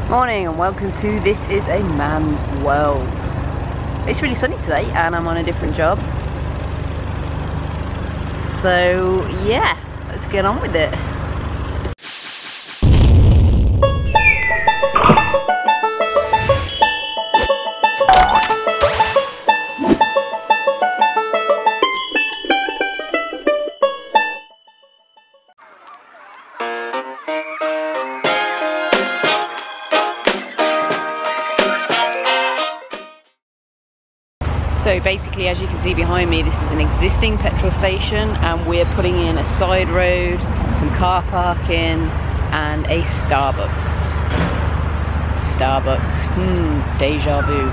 Morning and welcome to This Is a Man's World. It's really sunny today and I'm on a different job. So yeah, let's get on with it. So basically, as you can see behind me, this is an existing petrol station and we're putting in a side road, some car parking and a Starbucks. Deja vu.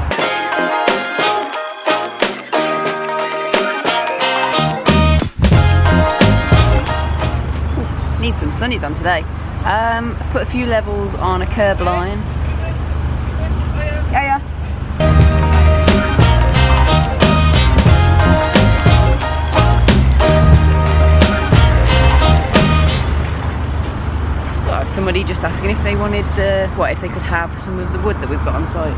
Ooh, need some sunnies on today. I've put a few levels on a curb line. Yeah. Somebody just asking if they wanted, if they could have some of the wood that we've got on site.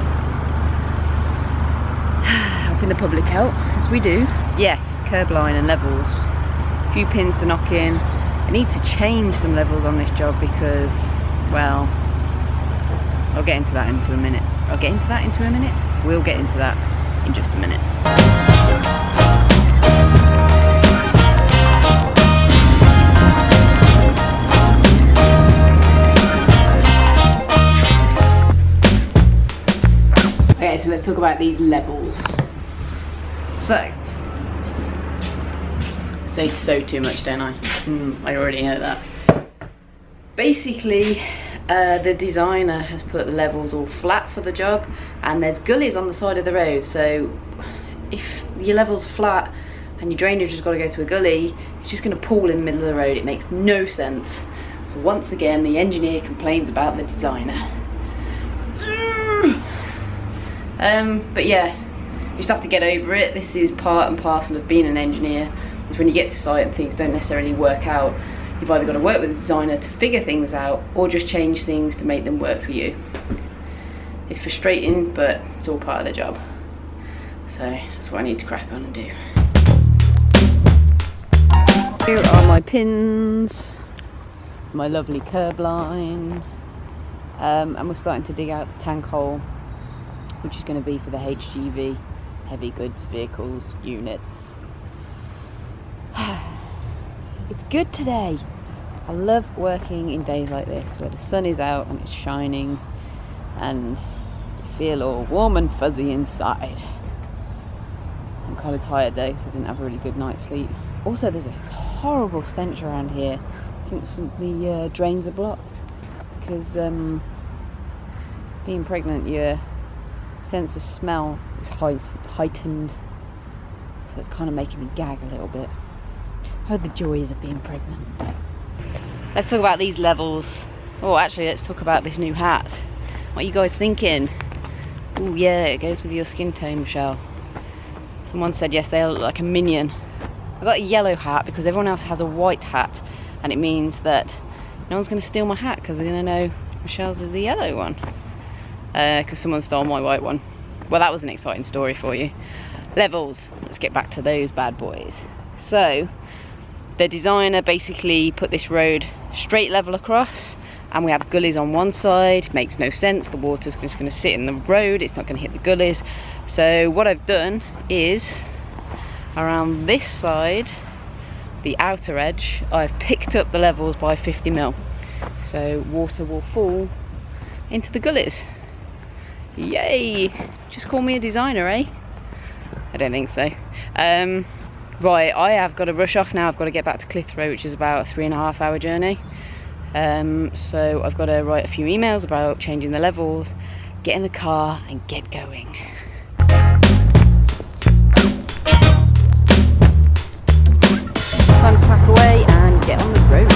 Helping the public out, as we do. Yes, curb line and levels. A few pins to knock in. I need to change some levels on this job because, well, I'll get into that into a minute. We'll get into that in just a minute. Okay, so let's talk about these levels. So, I say so too much, don't I? I already know that. Basically, the designer has put the levels all flat for the job, and there's gullies on the side of the road. So, if your level's flat and your drainage has got to go to a gully, it's just going to pool in the middle of the road. It makes no sense. So once again, the engineer complains about the designer. But yeah, you just have to get over it. This is part and parcel of being an engineer. Is when you get to site and things don't necessarily work out, you've either got to work with a designer to figure things out or just change things to make them work for you. It's frustrating, but it's all part of the job. So that's what I need to crack on and do. Here are my pins, my lovely curb line, and we're starting to dig out the tank hole, which is going to be for the HGV, heavy goods vehicles units. It's good today. I love working in days like this where the sun is out and it's shining and you feel all warm and fuzzy inside. I'm kind of tired though because I didn't have a really good night's sleep. Also, there's a horrible stench around here. I think some of the drains are blocked because being pregnant, your sense of smell is heightened, so it's kind of making me gag a little bit. Oh, the joys of being pregnant. Let's talk about these levels. Oh, actually, let's talk about this new hat. What are you guys thinking? Oh yeah, it goes with your skin tone, Michelle. Someone said yesterday I look like a minion. I got a yellow hat because everyone else has a white hat, and it means that no one's going to steal my hat because they're going to know Michelle's is the yellow one. Because someone stole my white one. Well, that was an exciting story for you. Levels, let's get back to those bad boys. So, the designer basically put this road straight level across, and we have gullies on one side. Makes no sense, the water's just going to sit in the road, it's not going to hit the gullies. So what I've done is, around this side, the outer edge, I've picked up the levels by 50mm. So water will fall into the gullies. Yay! Just call me a designer, eh? I don't think so. Right, I have got to rush off now. I've got to get back to Clitheroe, which is about a 3.5 hour journey. So I've got to write a few emails about changing the levels, get in the car and get going. Time to pack away and get on the road.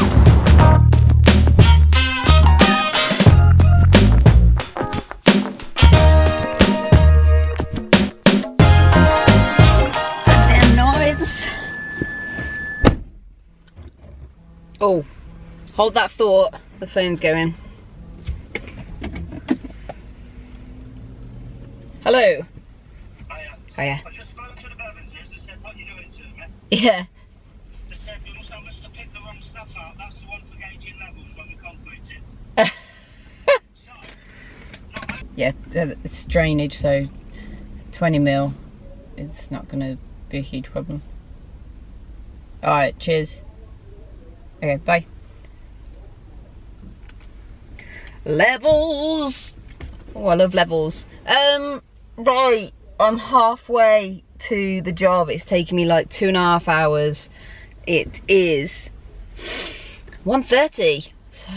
Oh, hold that thought, the phone's going. Hello. Hiya. Hiya. I just spoke to the Bevins. They said, what you doing to me? Yeah. They said, you must have picked the wrong stuff out. That's the one for gauging levels when we concrete it. So, yeah, it's drainage, so 20 mil, it's not going to be a huge problem. Alright, cheers. Okay, bye. Levels! Oh, I love levels. Right, I'm halfway to the job. It's taken me like 2.5 hours. It is 1:30. So,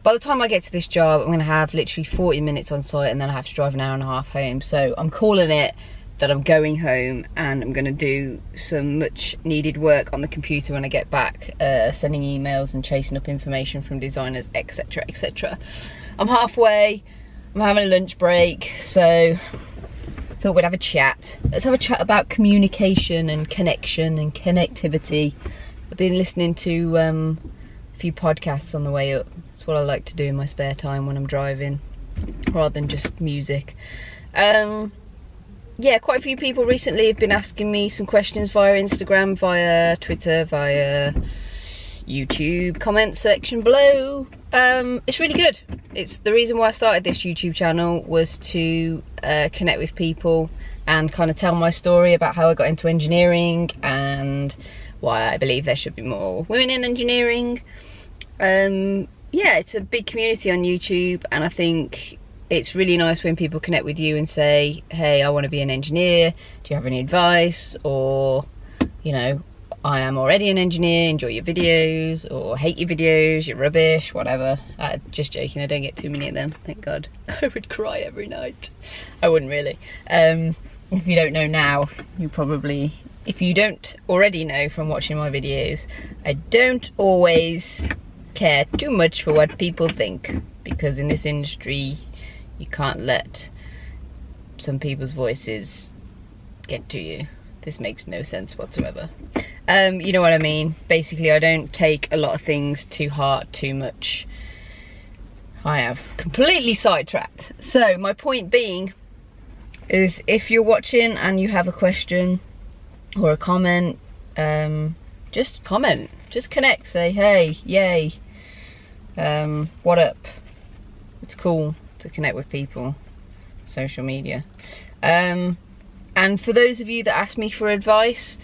by the time I get to this job, I'm going to have literally 40 minutes on site, and then I have to drive an hour and a half home. So I'm calling it that I'm going home, and I'm going to do some much needed work on the computer when I get back, sending emails and chasing up information from designers, etc, etc. I'm halfway. I'm having a lunch break, so thought we'd have a chat. Let's have a chat about communication and connection and connectivity. I've been listening to a few podcasts on the way up. It's what I like to do in my spare time when I'm driving, rather than just music. Yeah, quite a few people recently have been asking me some questions via Instagram, via Twitter, via YouTube comment section below. It's really good. It's the reason why I started this YouTube channel, was to connect with people and kind of tell my story about how I got into engineering and why I believe there should be more women in engineering. Yeah, it's a big community on YouTube, and I think it's really nice when people connect with you and say, hey, I want to be an engineer, do you have any advice? Or, you know, I am already an engineer, enjoy your videos, or hate your videos, you're rubbish, whatever. Just joking, I don't get too many of them, thank God. I would cry every night. I wouldn't really. If you don't know now, you probably, if you don't already know from watching my videos, I don't always care too much for what people think, because in this industry you can't let some people's voices get to you. This makes no sense whatsoever. You know what I mean? Basically, I don't take a lot of things to heart too much. I have completely sidetracked. So my point being is, if you're watching and you have a question or a comment, just comment, just connect, say hey, yay, what up. It's cool to connect with people, social media. And for those of you that ask me for advice,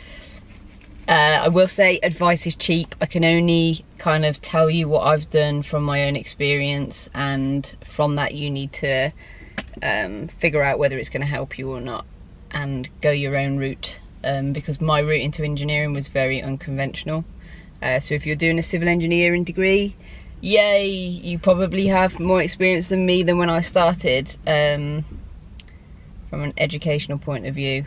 I will say advice is cheap. I can only kind of tell you what I've done from my own experience, and from that you need to figure out whether it's going to help you or not, and go your own route, because my route into engineering was very unconventional. So if you're doing a civil engineering degree, yay, you probably have more experience than me than when I started, from an educational point of view.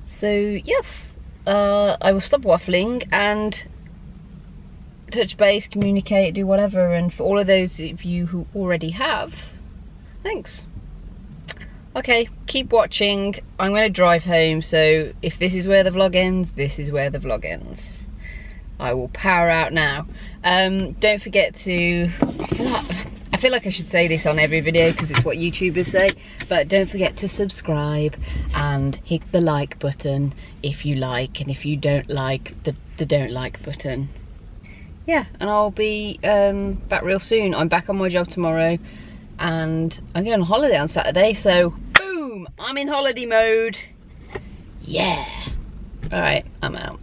So yes, I will stop waffling and touch base, communicate, do whatever. And for all of those of you who already have, thanks. Okay, keep watching. I'm going to drive home, so if this is where the vlog ends, this is where the vlog ends. I will power out now. Don't forget to, I feel like I should say this on every video because it's what YouTubers say, but don't forget to subscribe and hit the like button if you like, and if you don't like, the don't like button. Yeah, and I'll be back real soon. I'm back on my job tomorrow, and I'm going on holiday on Saturday, so boom, I'm in holiday mode. Yeah. Alright, I'm out.